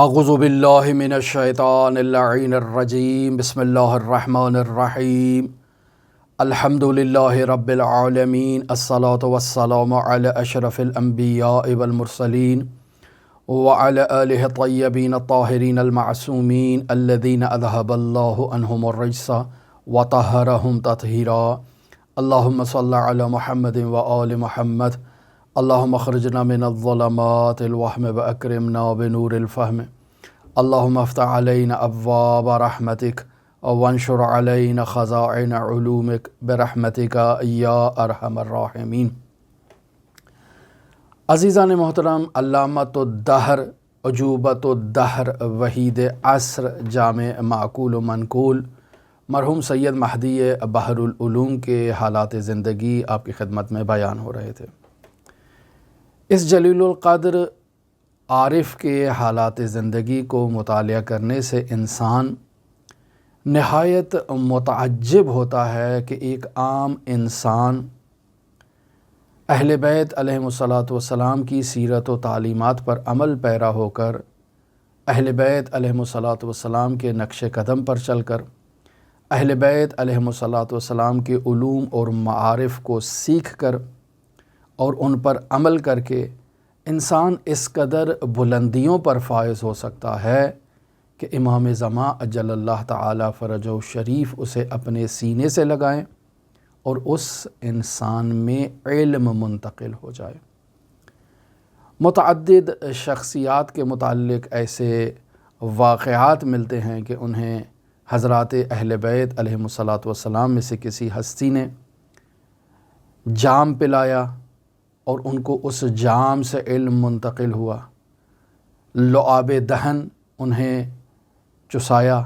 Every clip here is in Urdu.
اعوذ باللہ من الشیطان اللعین الرجیم بسم اللہ الرحمن الرحیم الحمد للہ رب العالمین الصلاة والسلام علی اشرف الانبیاء والمرسلین وعلی آلہ الطیبین الطاہرین المعصومین الذین اذہب اللہ عنہم الرجس وطہرہم تطہیرا اللہم صلی علی محمد وآل محمد اللہم اخرجنا من الظلمات الوہم واکرمنا بنور الفہم اللہم افتح علینا ابواب رحمتک وانشر علینا خزائن علومک برحمتک یا ارحم الراحمین۔ عزیزان محترم، علامۃ الدہر، عجوبۃ الدہر، وحید عصر، جامع معقول و منقول، مرحوم سید مہدی بحر العلوم کے حالات زندگی آپ کی خدمت میں بیان ہو رہے تھے۔ اس جلیل القدر عارف کے حالات زندگی کو مطالعہ کرنے سے انسان نہایت متعجب ہوتا ہے کہ ایک عام انسان اہل بیت علیہم الصلاۃ والسلام کی سیرت و تعلیمات پر عمل پیرا ہو کر، اہل بیت علیہم الصلاۃ والسلام کے نقش قدم پر چل کر، اہل بیت علیہم الصلاۃ والسلام کے علوم اور معارف کو سیکھ کر اور ان پر عمل کر کے انسان اس قدر بلندیوں پر فائز ہو سکتا ہے کہ امام زمان اجل اللہ تعالی فرجہ شریف اسے اپنے سینے سے لگائیں اور اس انسان میں علم منتقل ہو جائے۔ متعدد شخصیات کے متعلق ایسے واقعات ملتے ہیں کہ انہیں حضرات اہل بیت علیہم الصلاۃ والسلام میں سے کسی ہستی نے جام پلایا اور ان کو اس جام سے علم منتقل ہوا، لعاب دہن انہیں چسایا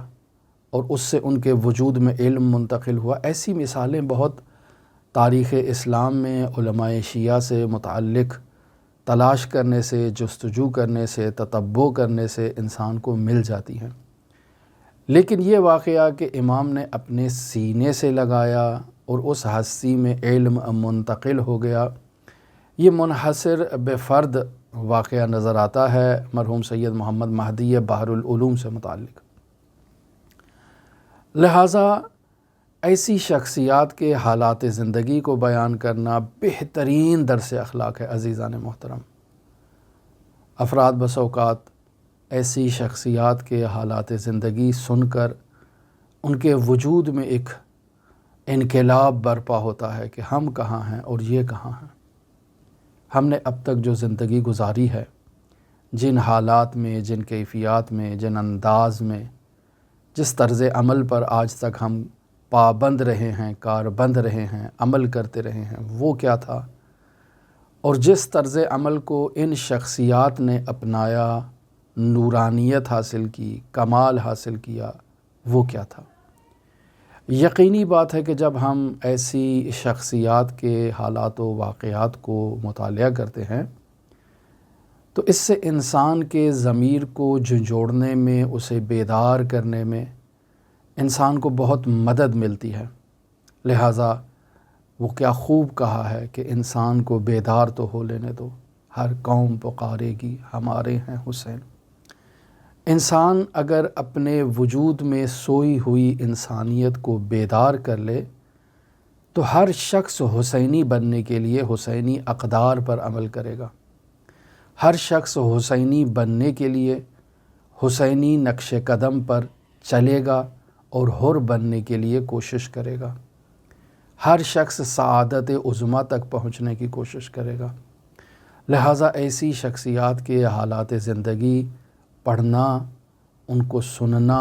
اور اس سے ان کے وجود میں علم منتقل ہوا۔ ایسی مثالیں بہت تاریخ اسلام میں علماء شیعہ سے متعلق تلاش کرنے سے، جستجو کرنے سے، تتبع کرنے سے انسان کو مل جاتی ہیں، لیکن یہ واقعہ کہ امام نے اپنے سینے سے لگایا اور اس ہستی میں علم منتقل ہو گیا، یہ منحصر بفرد واقعہ نظر آتا ہے مرحوم سید محمد مہدی بحر العلوم سے متعلق۔ لہٰذا ایسی شخصیات کے حالات زندگی کو بیان کرنا بہترین درس اخلاق ہے۔ عزیزان محترم، افراد بس اوقات ایسی شخصیات کے حالات زندگی سن کر ان کے وجود میں ایک انقلاب برپا ہوتا ہے کہ ہم کہاں ہیں اور یہ کہاں ہیں۔ ہم نے اب تک جو زندگی گزاری ہے، جن حالات میں، جن کیفیات میں، جن انداز میں، جس طرز عمل پر آج تک ہم پابند رہے ہیں، کاربند رہے ہیں، عمل کرتے رہے ہیں، وہ کیا تھا؟ اور جس طرز عمل کو ان شخصیات نے اپنایا، نورانیت حاصل کی، کمال حاصل کیا، وہ کیا تھا؟ یقینی بات ہے کہ جب ہم ایسی شخصیات کے حالات و واقعات کو مطالعہ کرتے ہیں تو اس سے انسان کے ضمیر کو جھنجھوڑنے میں، اسے بیدار کرنے میں انسان کو بہت مدد ملتی ہے۔ لہٰذا وہ کیا خوب کہا ہے کہ انسان کو بیدار تو ہو لینے دو، ہر قوم پکارے گی ہمارے ہیں حسین۔ انسان اگر اپنے وجود میں سوئی ہوئی انسانیت کو بیدار کر لے تو ہر شخص حسینی بننے کے لیے حسینی اقدار پر عمل کرے گا، ہر شخص حسینی بننے کے لیے حسینی نقش قدم پر چلے گا اور حر بننے کے لیے کوشش کرے گا، ہر شخص سعادت عظمیٰ تک پہنچنے کی کوشش کرے گا۔ لہٰذا ایسی شخصیات کے حالات زندگی پڑھنا، ان کو سننا،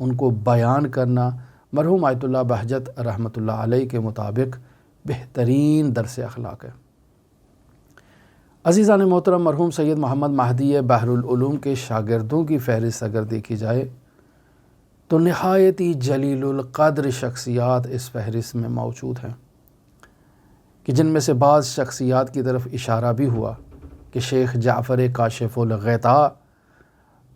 ان کو بیان کرنا مرحوم آیت اللہ بہجت رحمۃ اللہ علیہ کے مطابق بہترین درس اخلاق ہے۔ عزیزان محترم، مرحوم سید محمد مہدی بحر العلوم کے شاگردوں کی فہرست اگر دیکھی جائے تو نہایت ہی جلیل القدر شخصیات اس فہرست میں موجود ہیں، کہ جن میں سے بعض شخصیات کی طرف اشارہ بھی ہوا کہ شیخ جعفر کاشف الغطاء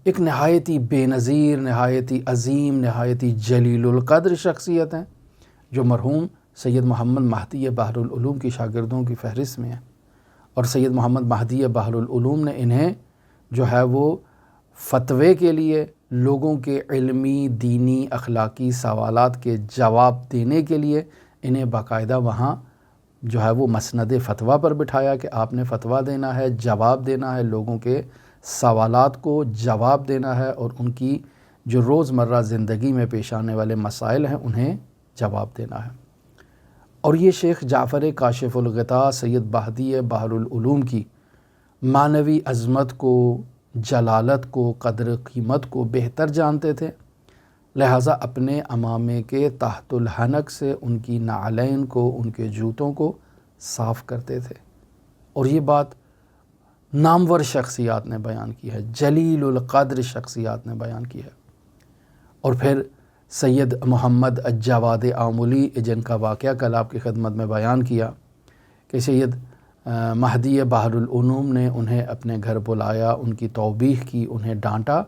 ایک نہایت ہی بے نظیر، نہایت ہی عظیم، نہایت ہی جلیل القدر شخصیت ہیں جو مرحوم سید محمد مہدی بحر العلوم کی شاگردوں کی فہرست میں ہیں، اور سید محمد مہدی بحر العلوم نے انہیں جو ہے وہ فتوے کے لیے، لوگوں کے علمی، دینی، اخلاقی سوالات کے جواب دینے کے لیے انہیں باقاعدہ وہاں جو ہے وہ مسند فتویٰ پر بٹھایا کہ آپ نے فتویٰ دینا ہے، جواب دینا ہے، لوگوں کے سوالات کو جواب دینا ہے اور ان کی جو روزمرہ زندگی میں پیش آنے والے مسائل ہیں انہیں جواب دینا ہے۔ اور یہ شیخ جعفر کاشف الغطاء سید بہدی بحر العلوم کی معنوی عظمت کو، جلالت کو، قدر قیمت کو بہتر جانتے تھے، لہٰذا اپنے امامے کے تحت الحنک سے ان کی نعلین کو، ان کے جوتوں کو صاف کرتے تھے۔ اور یہ بات نامور شخصیات نے بیان کی ہے، جلیل القدر شخصیات نے بیان کی ہے۔ اور پھر سید محمد الجواد آملی جن کا واقعہ کل آپ کی خدمت میں بیان کیا کہ سید مہدی بحر العلوم نے انہیں اپنے گھر بلایا، ان کی توبیخ کی، انہیں ڈانٹا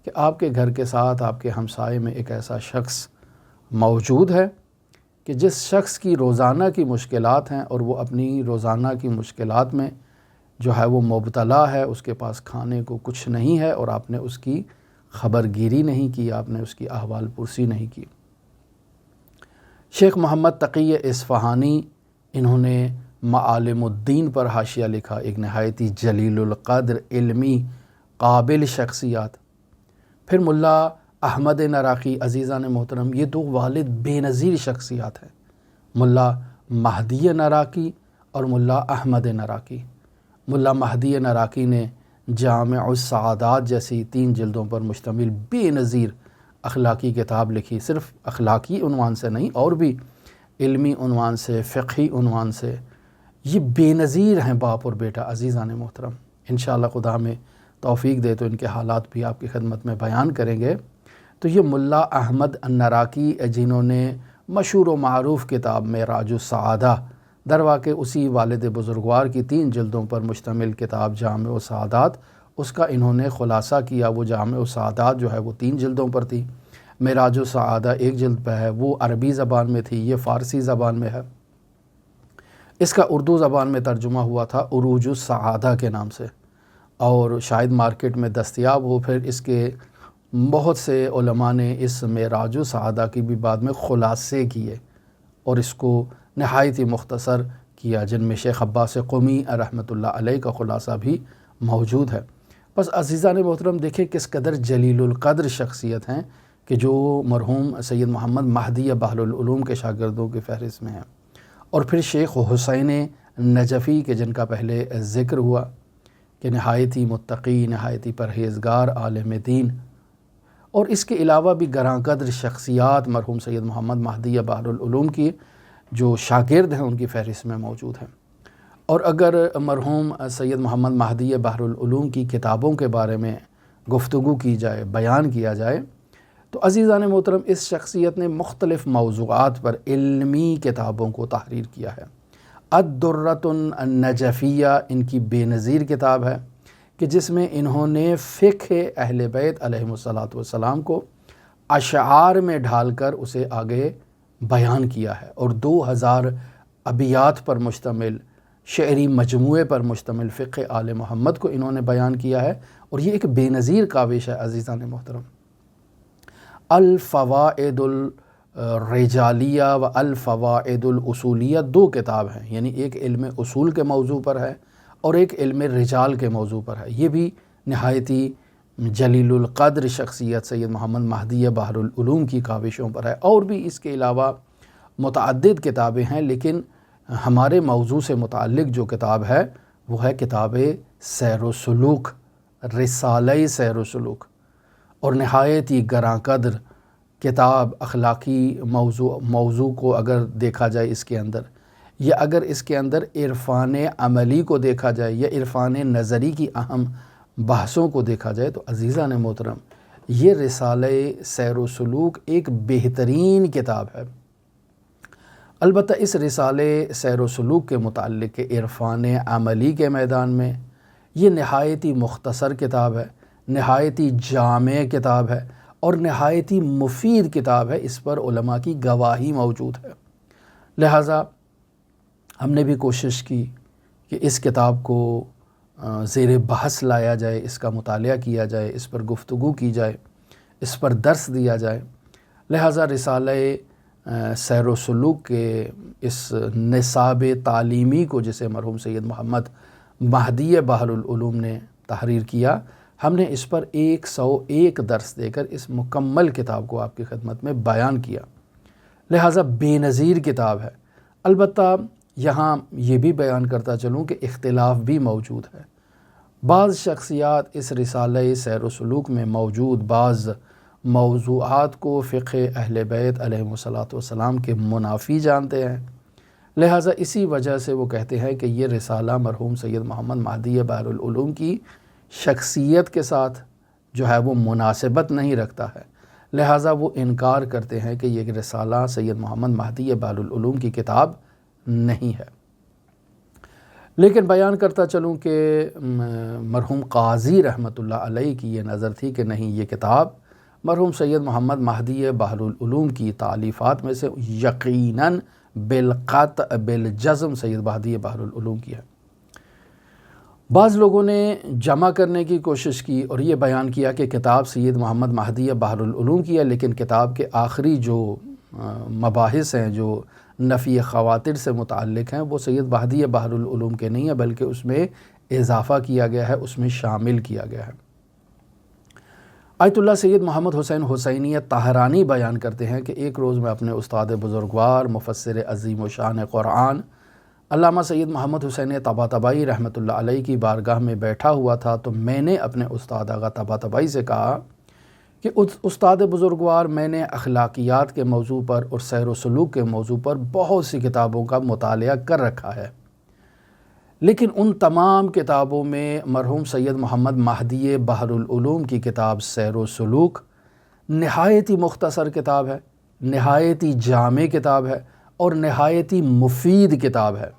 کہ آپ کے گھر کے ساتھ آپ کے ہمسائے میں ایک ایسا شخص موجود ہے کہ جس شخص کی روزانہ کی مشکلات ہیں اور وہ اپنی روزانہ کی مشکلات میں جو ہے وہ مبتلا ہے، اس کے پاس کھانے کو کچھ نہیں ہے اور آپ نے اس کی خبر گیری نہیں کی، آپ نے اس کی احوال پرسی نہیں کی۔ شیخ محمد تقی اصفہانی، انہوں نے معالم الدین پر حاشیہ لکھا، ایک نہایتی جلیل القدر علمی قابل شخصیات۔ پھر ملا احمد نراقی، عزیزان محترم، یہ دو والد بے نظیر شخصیات ہیں، ملا مہدی نراقی اور ملا احمد نراقی۔ ملا مہدی نراقی نے جامع السعادات جیسی 3 جلدوں پر مشتمل بے نظیر اخلاقی کتاب لکھی، صرف اخلاقی عنوان سے نہیں اور بھی علمی عنوان سے، فقہی عنوان سے۔ یہ بے نظیر ہیں باپ اور بیٹا، عزیزان محترم۔ انشاءاللہ خدا ہمیں توفیق دے تو ان کے حالات بھی آپ کی خدمت میں بیان کریں گے۔ تو یہ ملا احمد النراقی جنہوں نے مشہور و معروف کتاب معراج السعادہ، در واقع اسی والد بزرگوار کی 3 جلدوں پر مشتمل کتاب جامع السعادات، اس کا انہوں نے خلاصہ کیا۔ وہ جامع السعادات جو ہے وہ 3 جلدوں پر تھی، معراج السعادہ 1 جلد پہ ہے، وہ عربی زبان میں تھی، یہ فارسی زبان میں ہے۔ اس کا اردو زبان میں ترجمہ ہوا تھا عروج السعادہ کے نام سے، اور شاید مارکیٹ میں دستیاب ہو۔ پھر اس کے بہت سے علماء نے اس معراج السعادہ کی بھی بعد میں خلاصے کیے اور اس کو نہایت ہی مختصر کیا، جن میں شیخ عباس قمی رحمۃ اللہ علیہ کا خلاصہ بھی موجود ہے۔ بس عزیزان محترم دیکھیں کس قدر جلیل القدر شخصیت ہیں کہ جو مرحوم سید محمد مہدی بحر العلوم کے شاگردوں کی فہرست میں ہیں۔ اور پھر شیخ حسین نجفی کے جن کا پہلے ذکر ہوا کہ نہایت ہی متقی، نہایت ہی پرہیزگار عالم دین، اور اس کے علاوہ بھی گراں قدر شخصیات مرحوم سید محمد مہدی بحر العلوم کی جو شاگرد ہیں ان کی فہرست میں موجود ہیں۔ اور اگر مرحوم سید محمد مہدی بحر العلوم کی کتابوں کے بارے میں گفتگو کی جائے، بیان کیا جائے، تو عزیزان محترم اس شخصیت نے مختلف موضوعات پر علمی کتابوں کو تحریر کیا ہے۔ الدرۃ النجفیہ ان کی بے نظیر کتاب ہے کہ جس میں انہوں نے فقہ اہل بیت علیہم الصلاۃ والسلام کو اشعار میں ڈھال کر اسے آگے بیان کیا ہے، اور 2000 ابیات پر مشتمل شعری مجموعے پر مشتمل فقہ آل محمد کو انہوں نے بیان کیا ہے، اور یہ ایک بے نظیر کاوش ہے عزیزان محترم۔ الفوائد الرجالیہ و الفوائد الاصولیہ 2 کتاب ہیں، یعنی ایک علم اصول کے موضوع پر ہے اور ایک علم رجال کے موضوع پر ہے۔ یہ بھی نہایتی جلیل القدر شخصیت سید محمد مہدی بحر العلوم کی کاوشوں پر ہے۔ اور بھی اس کے علاوہ متعدد کتابیں ہیں، لیکن ہمارے موضوع سے متعلق جو کتاب ہے وہ ہے کتاب سیر و سلوک، رسالہ سیر و سلوک، اور نہایت ہی گراں قدر کتاب اخلاقی موضوع کو اگر دیکھا جائے اس کے اندر، یا اگر اس کے اندر عرفان عملی کو دیکھا جائے یا عرفان نظری کی اہم بحثوں کو دیکھا جائے، تو عزیزان محترم یہ رسالہ سیر و سلوک ایک بہترین کتاب ہے۔ البتہ اس رسالے سیر و سلوک کے متعلق عرفان عملی کے میدان میں یہ نہایت ہی مختصر کتاب ہے، نہایت ہی جامع کتاب ہے اور نہایت ہی مفید کتاب ہے۔ اس پر علماء کی گواہی موجود ہے، لہٰذا ہم نے بھی کوشش کی کہ اس کتاب کو زیر بحث لایا جائے، اس کا مطالعہ کیا جائے، اس پر گفتگو کی جائے، اس پر درس دیا جائے۔ لہٰذا رسالہ سیر و سلوک کے اس نصاب تعلیمی کو جسے مرحوم سید محمد مہدی بحر العلوم نے تحریر کیا، ہم نے اس پر 101 درس دے کر اس مکمل کتاب کو آپ کی خدمت میں بیان کیا۔ لہٰذا بے نظیر کتاب ہے۔ البتہ یہاں یہ بھی بیان کرتا چلوں کہ اختلاف بھی موجود ہے۔ بعض شخصیات اس رسالہ سیر و سلوک میں موجود بعض موضوعات کو فقہ اہل بیت علیہ الصلاۃ والسلام کے منافی جانتے ہیں، لہٰذا اسی وجہ سے وہ کہتے ہیں کہ یہ رسالہ مرحوم سید محمد مہدی بحر العلوم کی شخصیت کے ساتھ جو ہے وہ مناسبت نہیں رکھتا ہے، لہٰذا وہ انکار کرتے ہیں کہ یہ رسالہ سید محمد مہدی بحر العلوم کی کتاب نہیں ہے۔ لیکن بیان کرتا چلوں کہ مرحوم قاضی رحمۃ اللہ علیہ کی یہ نظر تھی کہ نہیں، یہ کتاب مرحوم سید محمد مہدی بحر العلوم کی تالیفات میں سے یقیناً بالقطع بالجزم سید مہدی بحر العلوم کی ہے۔ بعض لوگوں نے جمع کرنے کی کوشش کی اور یہ بیان کیا کہ کتاب سید محمد مہدی بحر العلوم کی ہے، لیکن کتاب کے آخری جو مباحث ہیں جو نفی خواتر سے متعلق ہیں وہ سید مہدی بحر العلوم کے نہیں ہیں، بلکہ اس میں اضافہ کیا گیا ہے، اس میں شامل کیا گیا ہے۔ آیت اللہ سید محمد حسین حسینی طاہرانی بیان کرتے ہیں کہ ایک روز میں اپنے استاد بزرگوار مفسر عظیم و شان قرآن علامہ سید محمد حسین طباطبائی رحمۃ اللہ علیہ کی بارگاہ میں بیٹھا ہوا تھا، تو میں نے اپنے استاد آغا طباطبائی سے کہا کہ استاد بزرگوار، میں نے اخلاقیات کے موضوع پر اور سیر و سلوک کے موضوع پر بہت سی کتابوں کا مطالعہ کر رکھا ہے، لیکن ان تمام کتابوں میں مرحوم سید محمد مہدی بحر العلوم کی کتاب سیر و سلوک نہایت ہی مختصر کتاب ہے، نہایت ہی جامع کتاب ہے اور نہایت ہی مفید کتاب ہے۔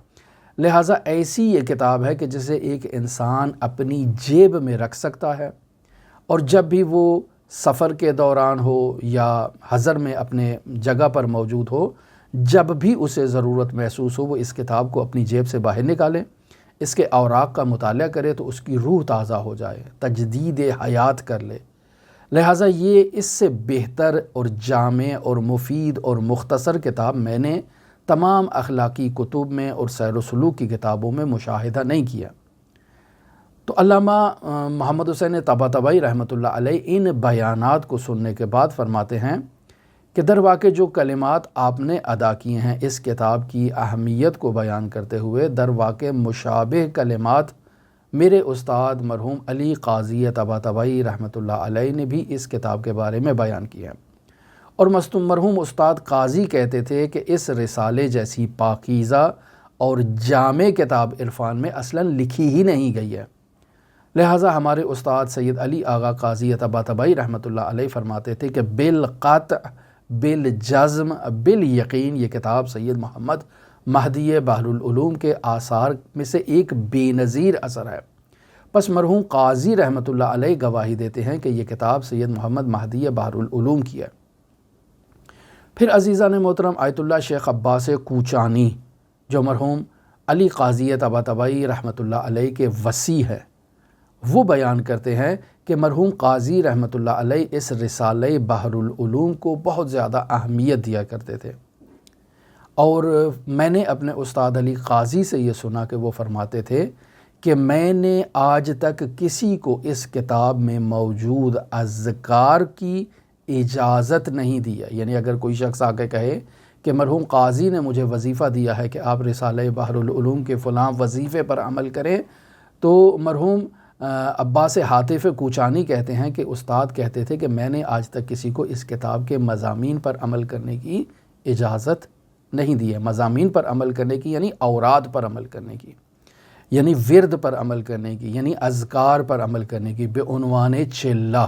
لہٰذا ایسی یہ کتاب ہے کہ جسے ایک انسان اپنی جیب میں رکھ سکتا ہے، اور جب بھی وہ سفر کے دوران ہو یا حضر میں اپنے جگہ پر موجود ہو، جب بھی اسے ضرورت محسوس ہو وہ اس کتاب کو اپنی جیب سے باہر نکالے، اس کے اوراق کا مطالعہ کرے تو اس کی روح تازہ ہو جائے، تجدید حیات کر لے۔ لہٰذا یہ اس سے بہتر اور جامع اور مفید اور مختصر کتاب میں نے تمام اخلاقی کتب میں اور سیر و سلوک کی کتابوں میں مشاہدہ نہیں کیا۔ تو علامہ محمد حسین طباطبائی رحمۃ اللہ علیہ ان بیانات کو سننے کے بعد فرماتے ہیں کہ در واقع جو کلمات آپ نے ادا کیے ہیں اس کتاب کی اہمیت کو بیان کرتے ہوئے، در واقع مشابہ کلمات میرے استاد مرحوم علی قاضی طباطبائی رحمۃ اللہ علیہ نے بھی اس کتاب کے بارے میں بیان کیا ہے، اور مرحوم استاد قاضی کہتے تھے کہ اس رسالے جیسی پاکیزہ اور جامع کتاب عرفان میں اصلاً لکھی ہی نہیں گئی ہے۔ لہٰذا ہمارے استاد سید علی آغا قاضی طباطبائی رحمۃ اللہ علیہ فرماتے تھے کہ بالقطع بالجزم بالیقین یہ کتاب سید محمد مہدی بحر العلوم کے آثار میں سے ایک بے نظیر اثر ہے۔ پس مرحوم قاضی رحمۃ اللہ علیہ گواہی دیتے ہیں کہ یہ کتاب سید محمد مہدی بحر العلوم کی ہے۔ پھر عزیزان محترم، آیت اللہ شیخ عباس کوچانی جو مرحوم علی قاضی طباطبائی رحمۃ اللہ علیہ کے وصی ہے، وہ بیان کرتے ہیں کہ مرحوم قاضی رحمۃ اللہ علیہ اس رسالہ بحر العلوم کو بہت زیادہ اہمیت دیا کرتے تھے، اور میں نے اپنے استاد علی قاضی سے یہ سنا کہ وہ فرماتے تھے کہ میں نے آج تک کسی کو اس کتاب میں موجود اذکار کی اجازت نہیں دی ہے۔ یعنی اگر کوئی شخص آ کے کہے کہ مرحوم قاضی نے مجھے وظیفہ دیا ہے کہ آپ رسالہ بحر العلوم کے فلاں وظیفے پر عمل کریں، تو مرحوم عباس حاتف کوچانی کہتے ہیں کہ استاد کہتے تھے کہ میں نے آج تک کسی کو اس کتاب کے مضامین پر عمل کرنے کی اجازت نہیں دی ہے۔ مضامین پر عمل کرنے کی یعنی اوراد پر عمل کرنے کی، یعنی ورد پر عمل کرنے کی، یعنی اذکار پر عمل کرنے کی بعنوان چلہ۔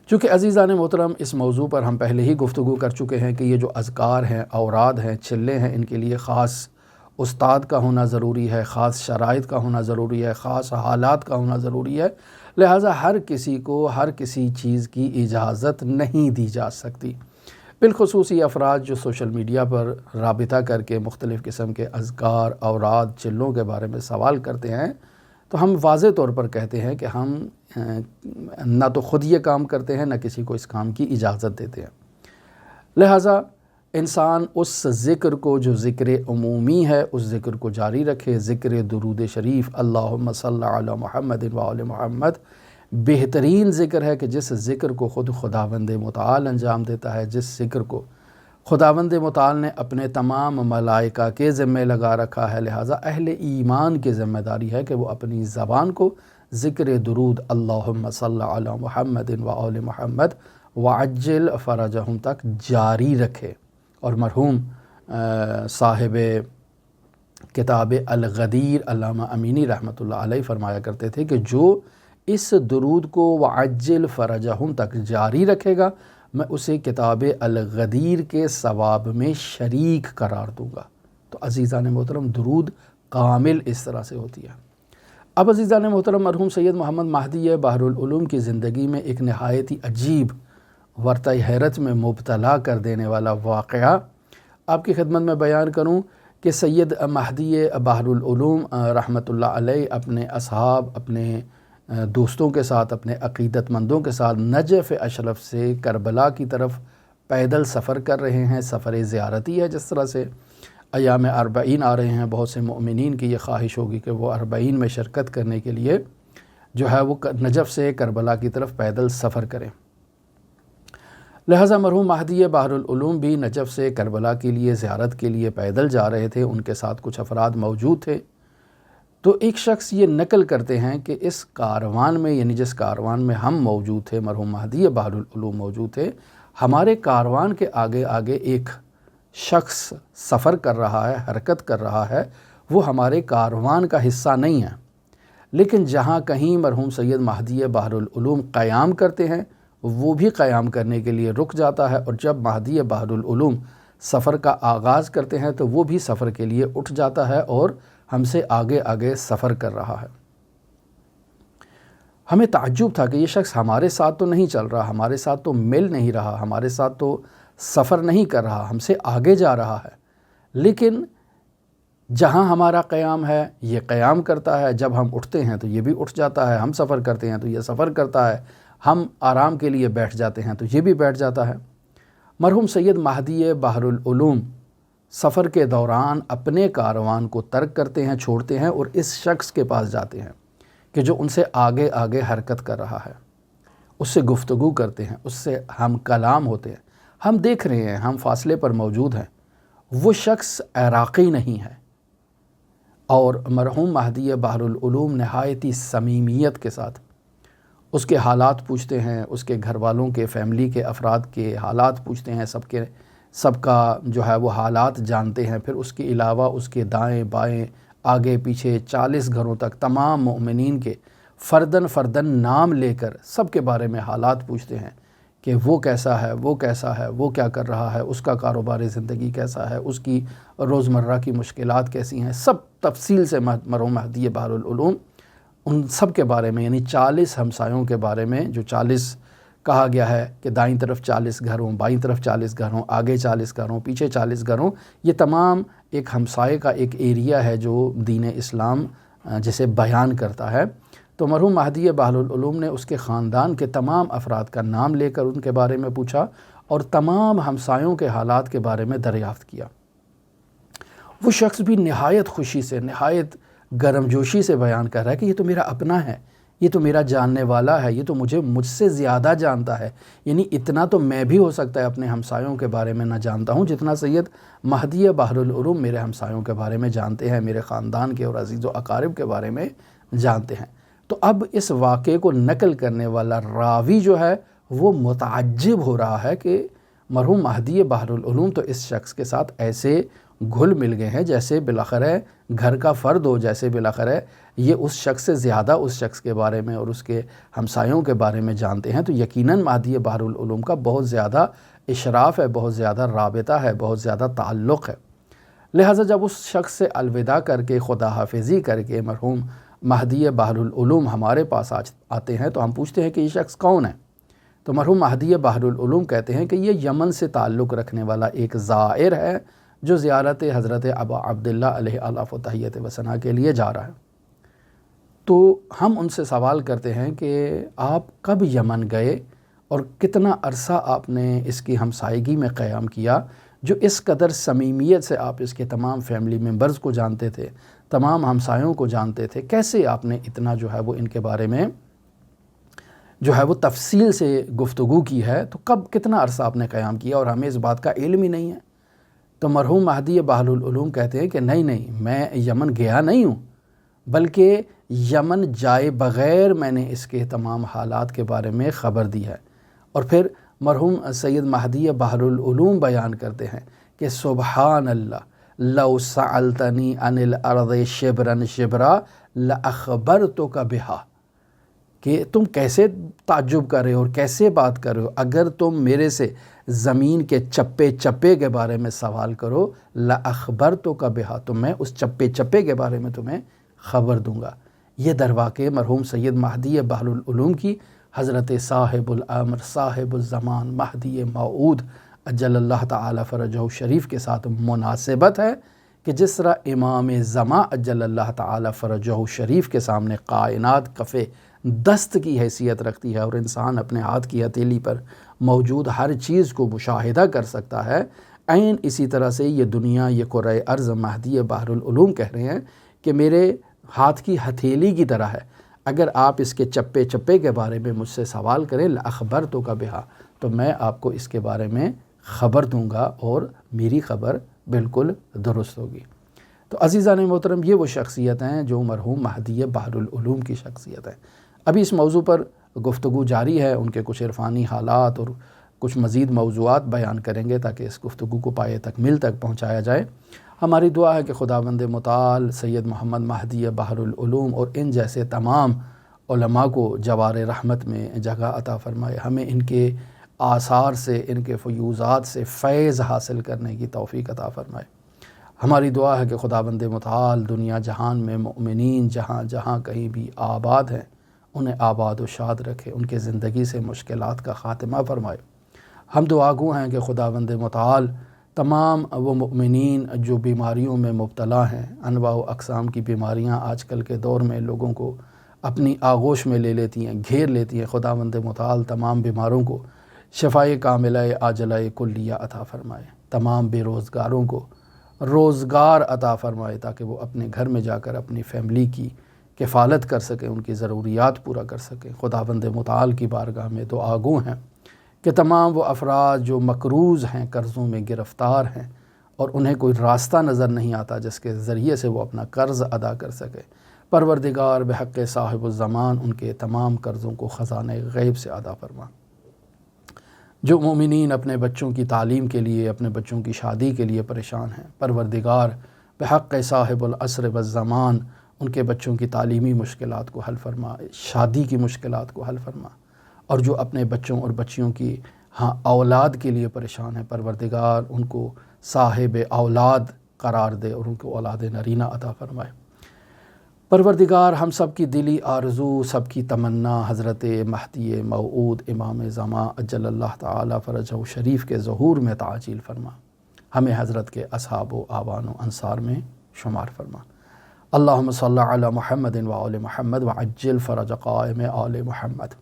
چونکہ عزیزان محترم اس موضوع پر ہم پہلے ہی گفتگو کر چکے ہیں کہ یہ جو اذکار ہیں، اوراد ہیں، چلے ہیں، ان کے لیے خاص استاد کا ہونا ضروری ہے، خاص شرائط کا ہونا ضروری ہے، خاص حالات کا ہونا ضروری ہے۔ لہٰذا ہر کسی کو ہر کسی چیز کی اجازت نہیں دی جا سکتی۔ بالخصوص یہ افراد جو سوشل میڈیا پر رابطہ کر کے مختلف قسم کے اذکار، اوراد، چلوں کے بارے میں سوال کرتے ہیں، تو ہم واضح طور پر کہتے ہیں کہ ہم نہ تو خود یہ کام کرتے ہیں، نہ کسی کو اس کام کی اجازت دیتے ہیں۔ لہٰذا انسان اس ذکر کو جو ذکر عمومی ہے اس ذکر کو جاری رکھے۔ ذکر درود شریف اللہم صلی علی محمد و آل محمد بہترین ذکر ہے کہ جس ذکر کو خود خداوند متعال انجام دیتا ہے، جس ذکر کو خداوند متعال نے اپنے تمام ملائکہ کے ذمہ لگا رکھا ہے۔ لہٰذا اہل ایمان کی ذمہ داری ہے کہ وہ اپنی زبان کو ذکر درود اللہم صلی علی محمد و آل محمد وعجل فرجہم تک جاری رکھے۔ اور مرحوم صاحب کتاب الغدیر علامہ امینی رحمۃ اللہ علیہ فرمایا کرتے تھے کہ جو اس درود کو وعجل فرجہم تک جاری رکھے گا، میں اسے کتاب الغدیر کے ثواب میں شریک قرار دوں گا۔ تو عزیزان محترم درود کامل اس طرح سے ہوتی ہے۔ اب عزیزان محترم مرحوم سید محمد مہدی بحر العلوم کی زندگی میں ایک نہایت ہی عجیب ورطہ حیرت میں مبتلا کر دینے والا واقعہ آپ کی خدمت میں بیان کروں کہ سید مہدی بحر العلوم رحمۃ اللہ علیہ اپنے اصحاب، اپنے دوستوں کے ساتھ، اپنے عقیدت مندوں کے ساتھ نجف اشرف سے کربلا کی طرف پیدل سفر کر رہے ہیں۔ سفر زیارتی ہے، جس طرح سے ایام اربعین آ رہے ہیں، بہت سے مؤمنین کی یہ خواہش ہوگی کہ وہ اربعین میں شرکت کرنے کے لیے جو ہے وہ نجف سے کربلا کی طرف پیدل سفر کریں۔ لہٰذا مرحوم مہدی بحر العلوم بھی نجف سے کربلا کے لیے زیارت کے لیے پیدل جا رہے تھے۔ ان کے ساتھ کچھ افراد موجود تھے۔ تو ایک شخص یہ نقل کرتے ہیں کہ اس کاروان میں، یعنی جس کاروان میں ہم موجود تھے، مرحوم مہدی بحر العلوم موجود تھے، ہمارے کاروان کے آگے آگے ایک شخص سفر کر رہا ہے، حرکت کر رہا ہے، وہ ہمارے کاروان کا حصہ نہیں ہے، لیکن جہاں کہیں مرحوم سید مہدی بحر العلوم قیام کرتے ہیں وہ بھی قیام کرنے کے لیے رک جاتا ہے، اور جب مہدی بحر العلوم سفر کا آغاز کرتے ہیں تو وہ بھی سفر کے لیے اٹھ جاتا ہے اور ہم سے آگے آگے سفر کر رہا ہے۔ ہمیں تعجب تھا کہ یہ شخص ہمارے ساتھ تو نہیں چل رہا، ہمارے ساتھ تو مل نہیں رہا، ہمارے ساتھ تو سفر نہیں کر رہا، ہم سے آگے جا رہا ہے، لیکن جہاں ہمارا قیام ہے یہ قیام کرتا ہے، جب ہم اٹھتے ہیں تو یہ بھی اٹھ جاتا ہے، ہم سفر کرتے ہیں تو یہ سفر کرتا ہے، ہم آرام کے لیے بیٹھ جاتے ہیں تو یہ بھی بیٹھ جاتا ہے۔ مرحوم سید مہدی بحر العلوم سفر کے دوران اپنے کاروان کو ترک کرتے ہیں، چھوڑتے ہیں، اور اس شخص کے پاس جاتے ہیں کہ جو ان سے آگے آگے حرکت کر رہا ہے، اس سے گفتگو کرتے ہیں، اس سے ہم کلام ہوتے ہیں۔ ہم دیکھ رہے ہیں، ہم فاصلے پر موجود ہیں، وہ شخص عراقی نہیں ہے، اور مرحوم مہدی بحر العلوم نہایت ہی صمیمیت کے ساتھ اس کے حالات پوچھتے ہیں، اس کے گھر والوں کے، فیملی کے افراد کے حالات پوچھتے ہیں، سب کا جو ہے وہ حالات جانتے ہیں۔ پھر اس کے علاوہ اس کے دائیں بائیں آگے پیچھے 40 گھروں تک تمام مؤمنین کے فردن فردن نام لے کر سب کے بارے میں حالات پوچھتے ہیں کہ وہ کیسا ہے، وہ کیسا ہے، وہ کیا کر رہا ہے، اس کا کاروبار زندگی کیسا ہے، اس کی روزمرہ کی مشکلات کیسی ہیں، سب تفصیل سے مرحوم مہدی بحر العلوم ان سب کے بارے میں، یعنی 40 ہمسایوں کے بارے میں، جو 40 کہا گیا ہے کہ دائیں طرف 40 گھروں، بائیں طرف 40 گھروں، آگے 40 گھروں، پیچھے 40 گھروں، یہ تمام ایک ہمسائے کا ایک ایریا ہے جو دین اسلام جسے بیان کرتا ہے۔ تو مرحوم مہدی بحر العلوم نے اس کے خاندان کے تمام افراد کا نام لے کر ان کے بارے میں پوچھا اور تمام ہمسایوں کے حالات کے بارے میں دریافت کیا۔ وہ شخص بھی نہایت خوشی سے، نہایت گرم جوشی سے بیان کر رہا ہے کہ یہ تو میرا اپنا ہے، یہ تو میرا جاننے والا ہے، یہ تو مجھ سے زیادہ جانتا ہے، یعنی اتنا تو میں بھی ہو سکتا ہے اپنے ہمسایوں کے بارے میں نہ جانتا ہوں جتنا سید مہدی بحر العلوم میرے ہمسایوں کے بارے میں جانتے ہیں، میرے خاندان کے اور عزیز و اقارب کے بارے میں جانتے ہیں۔ تو اب اس واقعے کو نقل کرنے والا راوی جو ہے وہ متعجب ہو رہا ہے کہ مرحوم مہدی بحر العلوم تو اس شخص کے ساتھ ایسے گھل مل گئے ہیں جیسے بالاخرہ گھر کا فرد ہو، جیسے بالاخرہ یہ اس شخص سے زیادہ اس شخص کے بارے میں اور اس کے ہمسایوں کے بارے میں جانتے ہیں، تو یقیناً مہدی بحر العلوم کا بہت زیادہ اشراف ہے، بہت زیادہ رابطہ ہے، بہت زیادہ تعلق ہے۔ لہٰذا جب اس شخص سے الوداع کر کے، خدا حافظی کر کے مرحوم مہدی بحر العلوم ہمارے پاس آتے ہیں تو ہم پوچھتے ہیں کہ یہ شخص کون ہے؟ تو مرحوم مہدی بحر العلوم کہتے ہیں کہ یہ یمن سے تعلق رکھنے والا ایک زائر ہے جو زیارت حضرت ابا عبداللہ علیہ الف و تحیت و ثنا کے لیے جا رہا ہے۔ تو ہم ان سے سوال کرتے ہیں کہ آپ کب یمن گئے اور کتنا عرصہ آپ نے اس کی ہمسائیگی میں قیام کیا، جو اس قدر صمیمیت سے آپ اس کے تمام فیملی ممبرز کو جانتے تھے، تمام ہمسایوں کو جانتے تھے، کیسے آپ نے اتنا جو ہے وہ ان کے بارے میں جو ہے وہ تفصیل سے گفتگو کی ہے، تو کتنا عرصہ آپ نے قیام کیا اور ہمیں اس بات کا علم ہی نہیں ہے؟ تو مرحوم مہدی بحر العلوم کہتے ہیں کہ نہیں، میں یمن گیا نہیں ہوں، بلکہ یمن جائے بغیر میں نے اس کے تمام حالات کے بارے میں خبر دی ہے۔ اور پھر مرحوم سید مہدی بحر العلوم بیان کرتے ہیں کہ سبحان اللہ لو سألتنی عن الارض شبرا شبرا لأخبرتک بہا، کہ تم کیسے تعجب کر رہے ہو اور کیسے بات کر رہے ہو، اگر تم میرے سے زمین کے چپے چپے کے بارے میں سوال کرو لأخبرتک بہا، تو میں اس چپے چپے کے بارے میں تمہیں خبر دوں گا۔ یہ درواقع مرحوم سید مہدی بحر العلوم کی حضرت صاحب الامر صاحب الزمان مہدی موعود اجل اللہ تعالی فرجہ شریف کے ساتھ مناسبت ہے کہ جس طرح امام زمان اجل اللہ تعالی فرجہ شریف کے سامنے کائنات کف دست کی حیثیت رکھتی ہے اور انسان اپنے ہاتھ کی ہتھیلی پر موجود ہر چیز کو مشاہدہ کر سکتا ہے، عین اسی طرح سے یہ دنیا، یہ کرۂ ارض مہدی بحر العلوم کہہ رہے ہیں کہ میرے ہاتھ کی ہتھیلی کی طرح ہے، اگر آپ اس کے چپے چپے کے بارے میں مجھ سے سوال کریں لأخبرتک بہا، تو میں آپ کو اس کے بارے میں خبر دوں گا اور میری خبر بالکل درست ہوگی۔ تو عزیزان محترم، یہ وہ شخصیت ہیں جو مرحوم مہدی بحر العلوم کی شخصیت ہیں۔ ابھی اس موضوع پر گفتگو جاری ہے، ان کے کچھ عرفانی حالات اور کچھ مزید موضوعات بیان کریں گے تاکہ اس گفتگو کو پایہ تکمیل تک پہنچایا جائے۔ ہماری دعا ہے کہ خداوند متعال سید محمد مہدی بحر العلوم اور ان جیسے تمام علماء کو جوار رحمت میں جگہ عطا فرمائے، ہمیں ان کے آثار سے، ان کے فیوزات سے فیض حاصل کرنے کی توفیق عطا فرمائے۔ ہماری دعا ہے کہ خداوند متعال دنیا جہان میں مؤمنین جہاں جہاں کہیں بھی آباد ہیں انہیں آباد و شاد رکھے، ان کے زندگی سے مشکلات کا خاتمہ فرمائے۔ ہم دعا گو ہیں کہ خداوند متعال تمام وہ مؤمنین جو بیماریوں میں مبتلا ہیں، انواع و اقسام کی بیماریاں آج کل کے دور میں لوگوں کو اپنی آغوش میں لے لیتی ہیں، گھیر لیتی ہیں، خداوند متعال تمام بیماروں کو شفائے کاملہ عاجلہ کلیہ عطا فرمائے، تمام بے روزگاروں کو روزگار عطا فرمائے تاکہ وہ اپنے گھر میں جا کر اپنی فیملی کی کفالت کر سکیں، ان کی ضروریات پورا کر سکیں۔ خداوند متعال کی بارگاہ میں دعا گو ہیں کہ تمام وہ افراد جو مقروض ہیں، قرضوں میں گرفتار ہیں اور انہیں کوئی راستہ نظر نہیں آتا جس کے ذریعے سے وہ اپنا قرض ادا کر سکے، پروردگار بحق صاحب الزمان ان کے تمام قرضوں کو خزانہ غیب سے ادا فرما۔ جو مومنین اپنے بچوں کی تعلیم کے لیے، اپنے بچوں کی شادی کے لیے پریشان ہیں، پروردگار بحق صاحب العصر والزمان ان کے بچوں کی تعلیمی مشکلات کو حل فرما، شادی کی مشکلات کو حل فرما۔ اور جو اپنے بچوں اور بچیوں کی اولاد کے لیے پریشان ہیں، پروردگار ان کو صاحب اولاد قرار دے اور ان کو اولاد نرینہ عطا فرمائے۔ پروردگار ہم سب کی دلی آرزو، سب کی تمنا حضرت مہدی موعود امام زمان اجل اللہ تعالی فرجہ شریف کے ظہور میں تعجیل فرما، ہمیں حضرت کے اصحاب و آوان و انصار میں شمار فرما۔ اللہم صلی علی محمد و آل محمد وعجل فرج قائم آل محمد۔